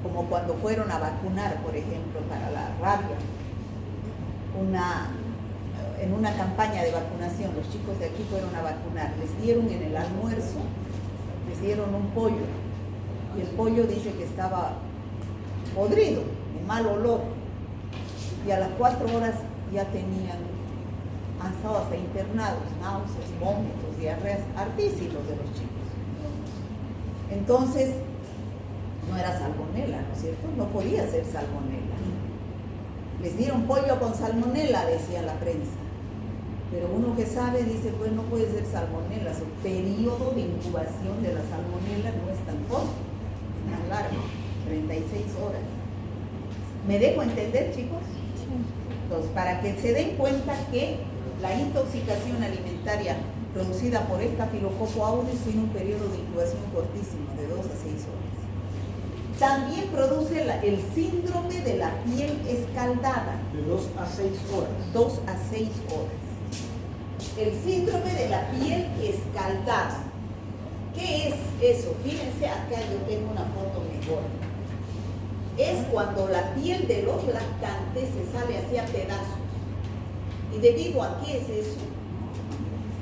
Como cuando fueron a vacunar, por ejemplo, para la rabia. En una campaña de vacunación, los chicos de aquí fueron a vacunar. Les dieron en el almuerzo, les dieron un pollo. Y el pollo dice que estaba podrido, de mal olor. Y a las 4 horas ya han estado hasta internados, náuseas, vómitos, diarreas, hartísimos de los chicos. Entonces, no era salmonela, ¿no es cierto? No podía ser salmonela. Les dieron pollo con salmonela, decía la prensa. Pero uno que sabe dice, pues no puede ser salmonela. Su periodo de incubación de la salmonela no es tan corto, es más largo, 36 horas. ¿Me dejo entender, chicos? Sí. Entonces, para que se den cuenta que la intoxicación alimentaria producida por Staphylococcus aureus tiene un periodo de incubación cortísimo, de 2 a 6 horas. También produce el síndrome de la piel escaldada. De 2 a 6 horas. 2 a 6 horas. El síndrome de la piel escaldada. ¿Qué es eso? Fíjense, acá yo tengo una foto mejor. Es cuando la piel de los lactantes se sale hacia pedazos. ¿Y debido a qué es eso?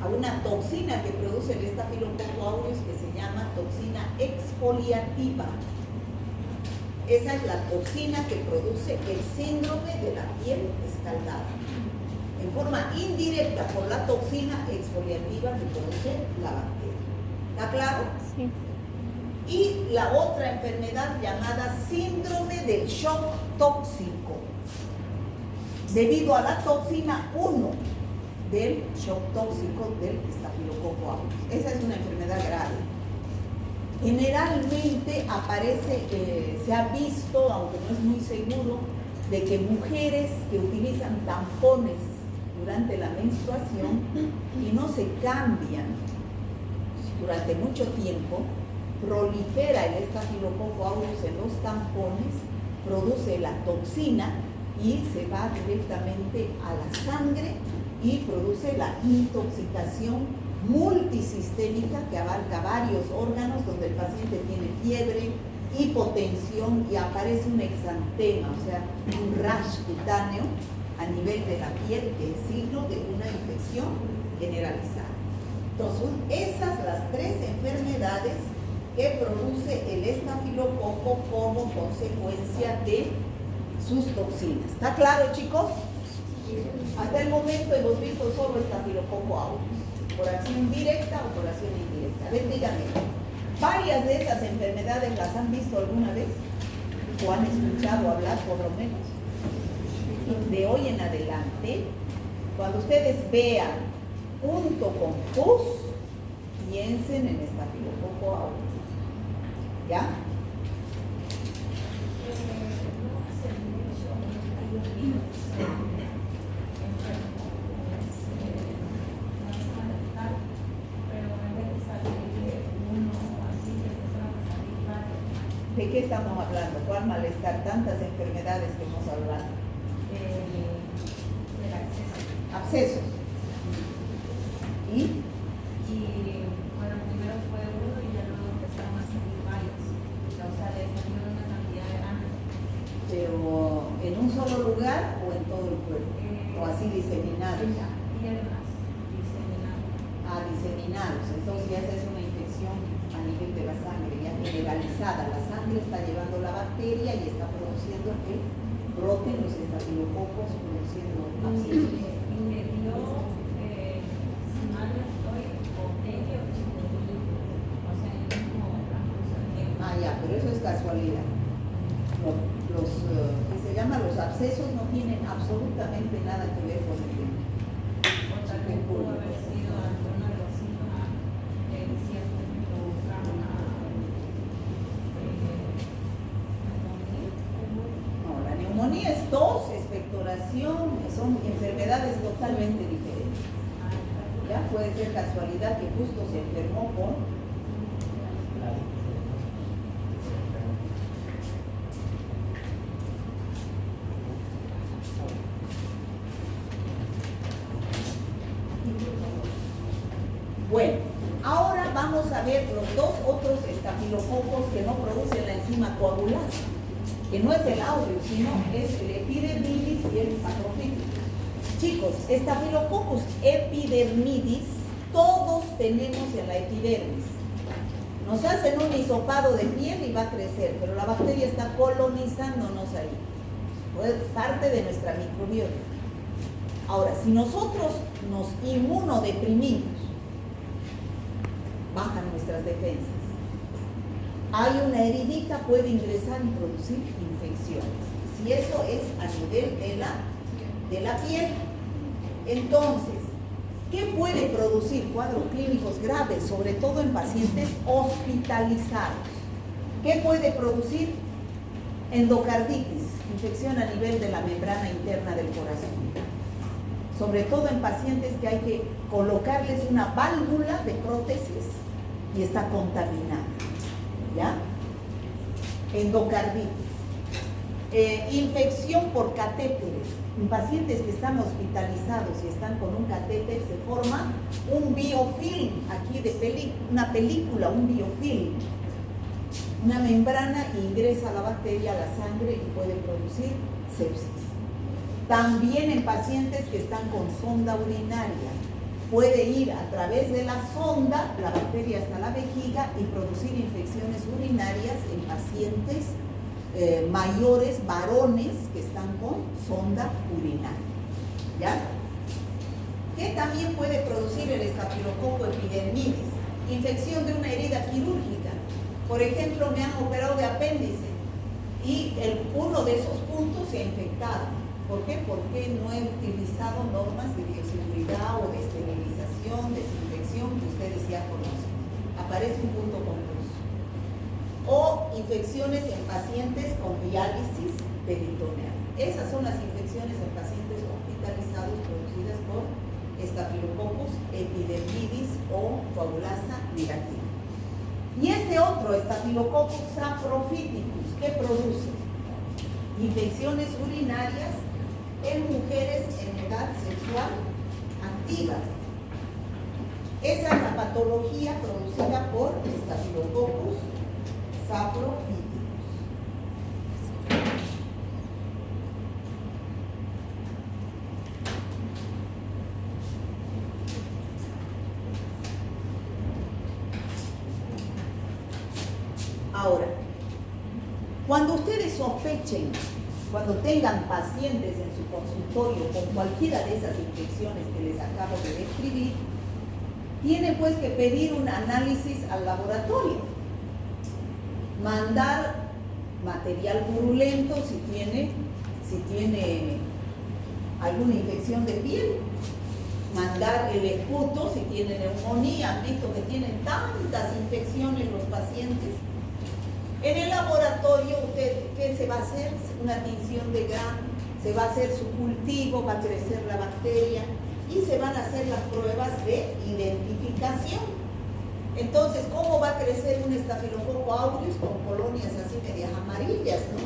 A una toxina que produce el Staphylococcus aureus que se llama toxina exfoliativa. Esa es la toxina que produce el síndrome de la piel escaldada. En forma indirecta por la toxina exfoliativa que produce la bacteria. ¿Está claro? Sí. Y la otra enfermedad llamada síndrome del shock tóxico. Debido a la toxina 1 del shock tóxico del Staphylococcus aureus. Esa es una enfermedad grave. Generalmente aparece, se ha visto, aunque no es muy seguro, de que mujeres que utilizan tampones durante la menstruación y no se cambian durante mucho tiempo, prolifera el Staphylococcus aureus en los tampones, produce la toxina y se va directamente a la sangre y produce la intoxicación multisistémica que abarca varios órganos, donde el paciente tiene fiebre, hipotensión y aparece un exantema, o sea, un rash cutáneo a nivel de la piel, que es signo de una infección generalizada. Entonces, son esas las 3 enfermedades que produce el estafilococo como consecuencia de sus toxinas. ¿Está claro, chicos? Hasta el momento hemos visto solo estafilococo aureus, por acción directa o por acción indirecta. A ver, díganme, ¿varias de esas enfermedades las han visto alguna vez? ¿O han escuchado hablar por lo menos? De hoy en adelante, cuando ustedes vean punto con pus, piensen en estafilococo aureus. ¿Ya? ¿De qué estamos hablando? ¿Cuál malestar? Tantas enfermedades que hemos hablado. abscesos. ¿Y? Bueno, primero fue uno y ya luego empezaron a salir varios. O sea, le salieron una cantidad grande. Pero en un solo lugar o en todo el cuerpo, o así diseminados. Piernas diseminadas. Ah, diseminados. Entonces ya esa es una infección a nivel de la sangre, ya generalizada. La sangre está llevando la bacteria y está produciendo que broten los estafilococos, produciendo abscesos. Y me dio, si mal no estoy, botella o chikungunya. O sea, en el mismo transcurso del tiempo. Ah, ya, pero eso es casualidad. Los que se llaman los abscesos no tienen absolutamente nada que ver con el tema. O tal vez pudo haber sido alguno de los síntomas ciertos que provocaron No, la neumonía es tos, expectoración, son enfermedades totalmente diferentes. Ya puede ser casualidad que justo se enfermó con Bueno, ahora vamos a ver los dos otros estafilococos que no producen la enzima coagulasa, que no es el aureus, sino es el epidermidis y el saprophyticus. Chicos, Staphylococcus epidermidis, todos tenemos en la epidermis. Nos hacen un hisopado de piel y va a crecer, pero la bacteria está colonizándonos ahí. Es parte de nuestra microbiota. Ahora, si nosotros nos inmunodeprimimos, bajan nuestras defensas. Hay una heridita, puede ingresar y producir infecciones. Si eso es a nivel de la piel, entonces, ¿qué puede producir cuadros clínicos graves, sobre todo en pacientes hospitalizados? ¿Qué puede producir? Endocarditis, infección a nivel de la membrana interna del corazón. Sobre todo en pacientes que hay que colocarles una válvula de prótesis y está contaminada. ¿Ya? Endocarditis. Infección por catéteres. En pacientes que están hospitalizados y están con un catéter se forma un biofilm, aquí de una película, un biofilm. Una membrana ingresa la bacteria a la sangre y puede producir sepsis. También en pacientes que están con sonda urinaria, puede ir a través de la sonda, la bacteria hasta la vejiga y producir infecciones urinarias en pacientes mayores, varones que están con sonda urinaria. ¿Ya? ¿Qué también puede producir el estafilococo epidermidis? Infección de una herida quirúrgica. Por ejemplo, me han operado de apéndice y uno de esos puntos se ha infectado. ¿Por qué? Porque no he utilizado normas de bioseguridad o de esterilización, desinfección que ustedes ya conocen. Aparece un punto concluso. O infecciones en pacientes con diálisis peritoneal. Esas son las infecciones en pacientes hospitalizados producidas por Staphylococcus epidermidis o coagulasa negativa. Y este otro, Staphylococcus saprophyticus, ¿qué produce? Infecciones urinarias en mujeres en edad sexual activa. Esa es la patología producida por Staphylococcus saprophyticus. Ahora, cuando ustedes sospechen, cuando tengan pacientes en su consultorio con cualquiera de esas infecciones que les acabo de describir, tienen pues que pedir un análisis al laboratorio, mandar material purulento si tiene alguna infección de piel, mandar el esputo si tiene neumonía. Han visto que tienen tantas infecciones los pacientes. En el laboratorio, ¿qué se va a hacer? Una tinción de Gram, se va a hacer su cultivo, va a crecer la bacteria y se van a hacer las pruebas de identificación. Entonces, ¿cómo va a crecer un Staphylococcus aureus con colonias así medias amarillas, ¿no?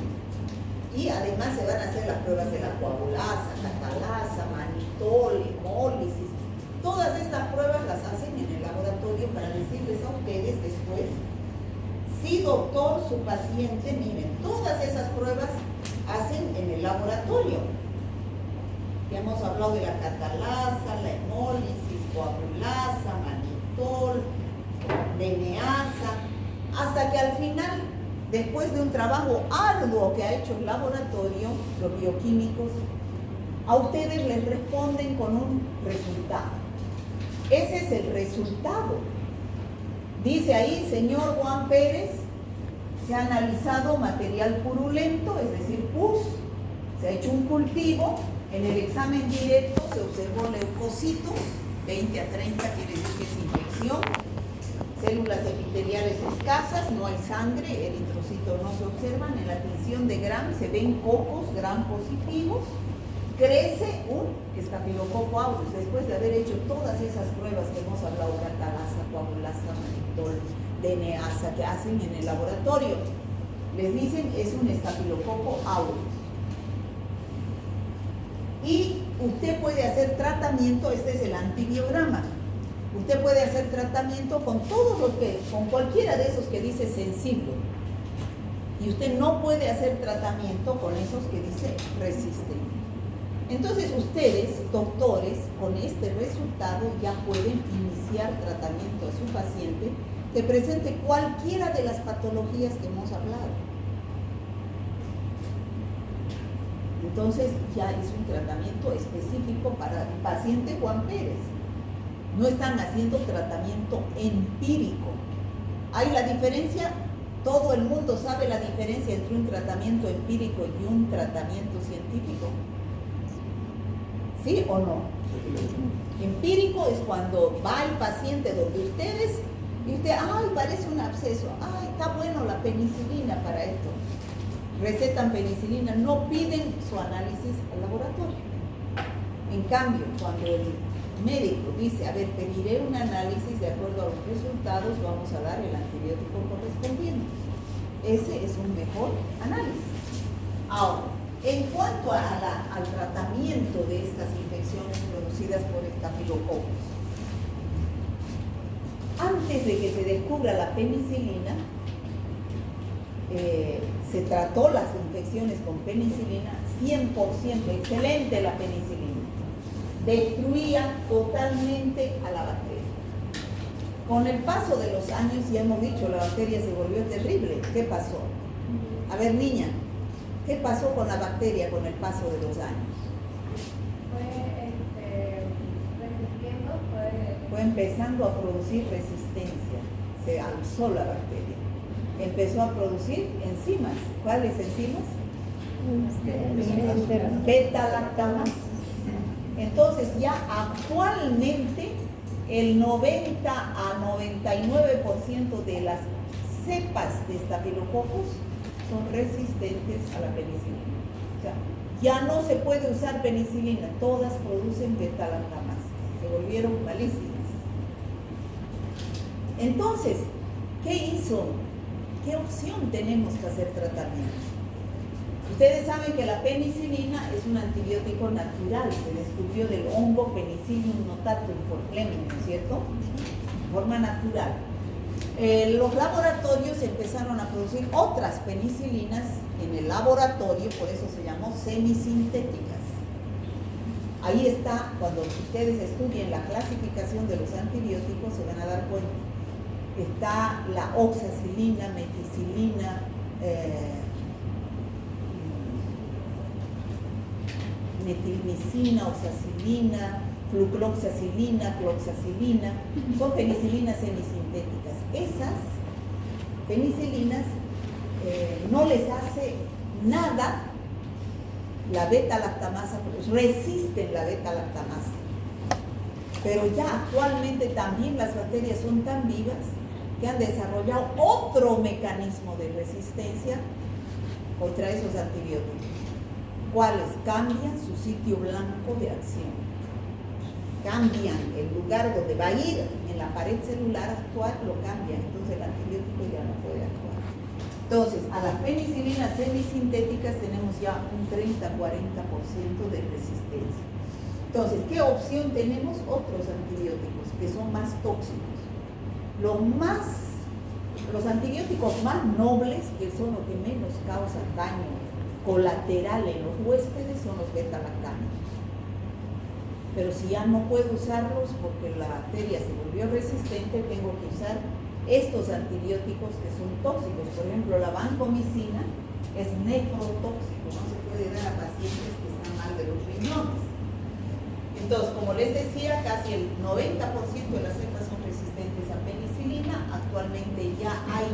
Y además se van a hacer las pruebas de la coagulasa, catalasa, manitol, hemólisis. Todas estas pruebas las hacen en el laboratorio para decirles a ustedes después, sí doctor, su paciente, miren, todas esas pruebas hacen en el laboratorio. Ya hemos hablado de la catalasa, la hemólisis, coagulasa, manitol, DNAsa, hasta que al final, después de un trabajo arduo que ha hecho el laboratorio, los bioquímicos, a ustedes les responden con un resultado. Ese es el resultado. Dice ahí, señor Juan Pérez, se ha analizado material purulento, es decir, pus, se ha hecho un cultivo, en el examen directo se observó leucocitos, 20 a 30 quiere decir que es infección, células epiteliales escasas, no hay sangre, eritrocitos no se observan, en la tinción de Gram se ven cocos Gram positivos, crece un estafilococo aureus, después de haber hecho todas esas pruebas que hemos hablado, catalasa, coagulasa, manitol, DNAsa, que hacen en el laboratorio. Les dicen es un estafilococo aureus. Y usted puede hacer tratamiento, este es el antibiograma. Usted puede hacer tratamiento con todos los que, con cualquiera de esos que dice sensible. Y usted no puede hacer tratamiento con esos que dice resistente. Entonces ustedes, doctores, con este resultado ya pueden iniciar tratamiento a su paciente que presente cualquiera de las patologías que hemos hablado. Entonces ya es un tratamiento específico para el paciente Juan Pérez. No están haciendo tratamiento empírico. Hay la diferencia, todo el mundo sabe la diferencia entre un tratamiento empírico y un tratamiento científico. ¿Sí o no? Empírico es cuando va el paciente donde ustedes y usted, ay, parece un absceso, ay, está bueno la penicilina para esto. Recetan penicilina, no piden su análisis al laboratorio. En cambio, cuando el médico dice, a ver, pediré un análisis de acuerdo a los resultados, vamos a dar el antibiótico correspondiente. Ese es un mejor análisis. Ahora, en cuanto al tratamiento de estas infecciones producidas por estafilococos, antes de que se descubra la penicilina, se trató las infecciones con penicilina 100%, excelente la penicilina, destruía totalmente a la bacteria. Con el paso de los años, ya hemos dicho, la bacteria se volvió terrible. ¿Qué pasó? A ver, niña, ¿qué pasó con la bacteria con el paso de los años? Fue empezando a producir resistencia, se alzó la bacteria. Empezó a producir enzimas. ¿Cuáles enzimas? Beta-lactamasa. Entonces ya actualmente el 90 a 99% de las cepas de estafilococos son resistentes a la penicilina. O sea, ya no se puede usar penicilina, todas producen beta-lactamasa. Se volvieron malísimas. Entonces, ¿qué hizo? ¿Qué opción tenemos para hacer tratamiento? Ustedes saben que la penicilina es un antibiótico natural, se descubrió del hongo Penicillium notatum por Fleming, ¿no es cierto? De forma natural. Los laboratorios empezaron a producir otras penicilinas en el laboratorio, por eso se llamó semisintéticas. Ahí está, cuando ustedes estudien la clasificación de los antibióticos, se van a dar cuenta. Está la oxacilina, meticilina, metilmicina, oxacilina, flucloxacilina, cloxacilina, son penicilinas semisintéticas. Esas penicilinas no les hace nada la beta-lactamasa, resisten la beta-lactamasa. Pero ya actualmente también las bacterias son tan vivas que han desarrollado otro mecanismo de resistencia contra esos antibióticos, cuales cambian su sitio blanco de acción. Cambian el lugar donde va a ir en la pared celular a actuar, lo cambian, entonces el antibiótico ya no puede actuar. Entonces, a las penicilinas semisintéticas tenemos ya un 30-40% de resistencia. Entonces, ¿qué opción tenemos? Otros antibióticos que son más tóxicos. Los antibióticos más nobles, que son los que menos causan daño colateral en los huéspedes, son los beta-lactámicos. Pero si ya no puedo usarlos porque la bacteria se volvió resistente, tengo que usar estos antibióticos que son tóxicos. Por ejemplo, la vancomicina es nefrotóxico, no se puede dar a pacientes que están mal de los riñones. Entonces, como les decía, casi el 90% de las cepas son resistentes a penicilina. Actualmente ya hay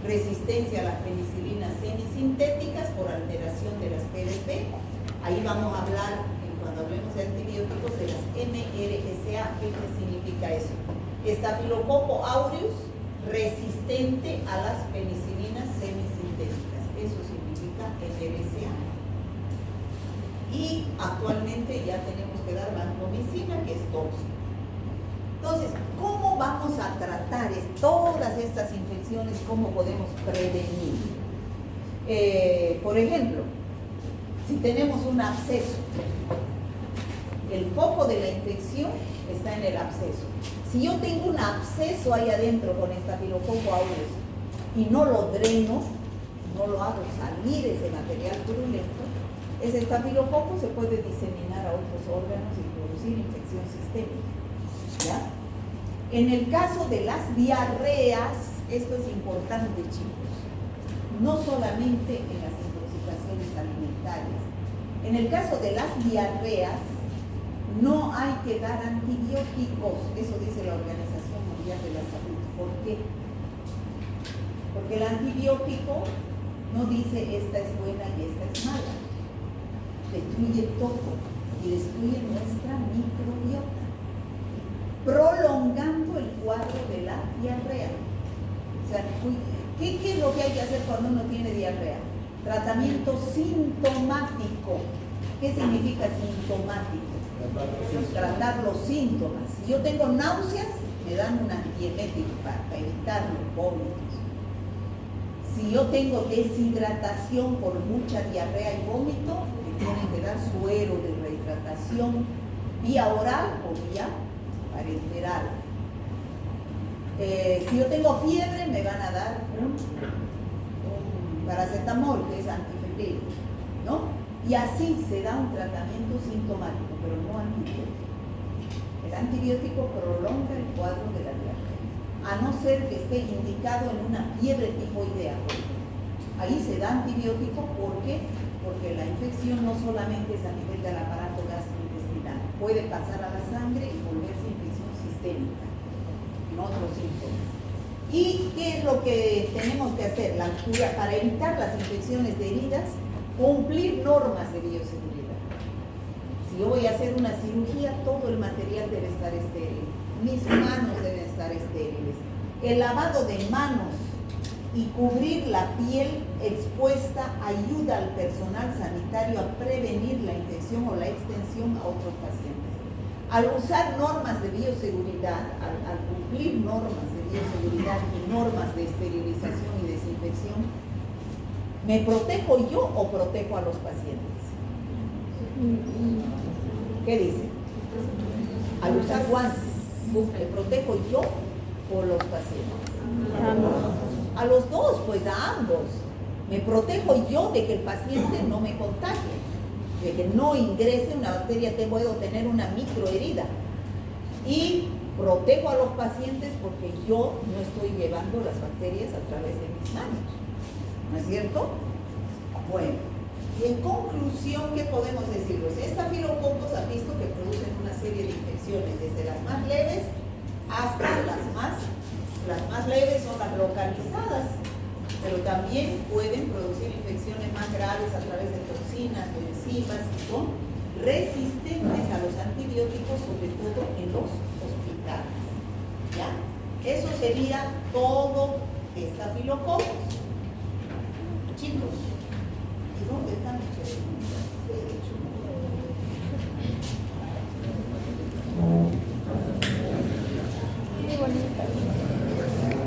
resistencia a las penicilinas semisintéticas por alteración de las PDP. Ahí vamos a hablar, cuando hablemos de antibióticos, de las MRSA. ¿Qué significa eso? Staphylococcus aureus resistente a las penicilinas semisintéticas. Eso significa MRSA. Y actualmente ya tenemos que dar vancomicina, que es tóxica. Entonces, ¿cómo vamos a tratar todas estas infecciones? ¿Cómo podemos prevenir? Por ejemplo, si tenemos un absceso, el foco de la infección está en el absceso. Si yo tengo un absceso ahí adentro con Staphylococcus aureus y no lo dreno, no lo hago salir ese material purulento, ese estafilococo se puede diseminar a otros órganos y producir infección sistémica. ¿Ya? En el caso de las diarreas, esto es importante, chicos, no solamente en las intoxicaciones alimentarias. En el caso de las diarreas, no hay que dar antibióticos, eso dice la Organización Mundial de la Salud. ¿Por qué? Porque el antibiótico no dice esta es buena y esta es mala. Destruye todo y destruye nuestra microbiota, prolongando el cuadro de la diarrea. O sea, ¿qué es lo que hay que hacer cuando uno tiene diarrea? Tratamiento sintomático. ¿Qué significa sintomático? Tratar los síntomas. Si yo tengo náuseas, me dan un antiemético para evitar los vómitos. Si yo tengo deshidratación por mucha diarrea y vómito, me tienen que dar suero de rehidratación vía oral o vía parenteral. Si yo tengo fiebre, me van a dar un paracetamol, que es antifebril, ¿no? Y así se da un tratamiento sintomático, pero no antibiótico. El antibiótico prolonga el cuadro de la diarrea, a no ser que esté indicado en una fiebre tifoidea. Ahí se da antibiótico, ¿por qué? Porque la infección no solamente es a nivel del aparato gastrointestinal, puede pasar a la sangre y volverse infección sistémica, en otros síntomas. ¿Y qué es lo que tenemos que hacer? Para evitar las infecciones de heridas, cumplir normas de bioseguridad. Si yo voy a hacer una cirugía, todo el material debe estar estéril, mis manos deben estar estériles, el lavado de manos y cubrir la piel expuesta ayuda al personal sanitario a prevenir la infección o la extensión a otros pacientes. Al usar normas de bioseguridad, al cumplir normas de bioseguridad y normas de esterilización y desinfección, ¿me protejo yo o protejo a los pacientes? ¿Qué dice? Al usar guantes, ¿me protejo yo o los pacientes? A los dos, pues a ambos. Me protejo yo de que el paciente no me contagie, de que no ingrese una bacteria, puedo tener una microherida. Y protejo a los pacientes porque yo no estoy llevando las bacterias a través de mis manos. ¿No es cierto? Bueno, y en conclusión, ¿qué podemos decir? Los estafilococos han visto que producen una serie de infecciones, desde las más leves hasta las más leves son las localizadas, pero también pueden producir infecciones más graves a través de toxinas, de enzimas, que son resistentes a los antibióticos, sobre todo en los hospitales. ¿Ya? Eso sería todo estafilococos. Chicos, ¿y dónde están ustedes?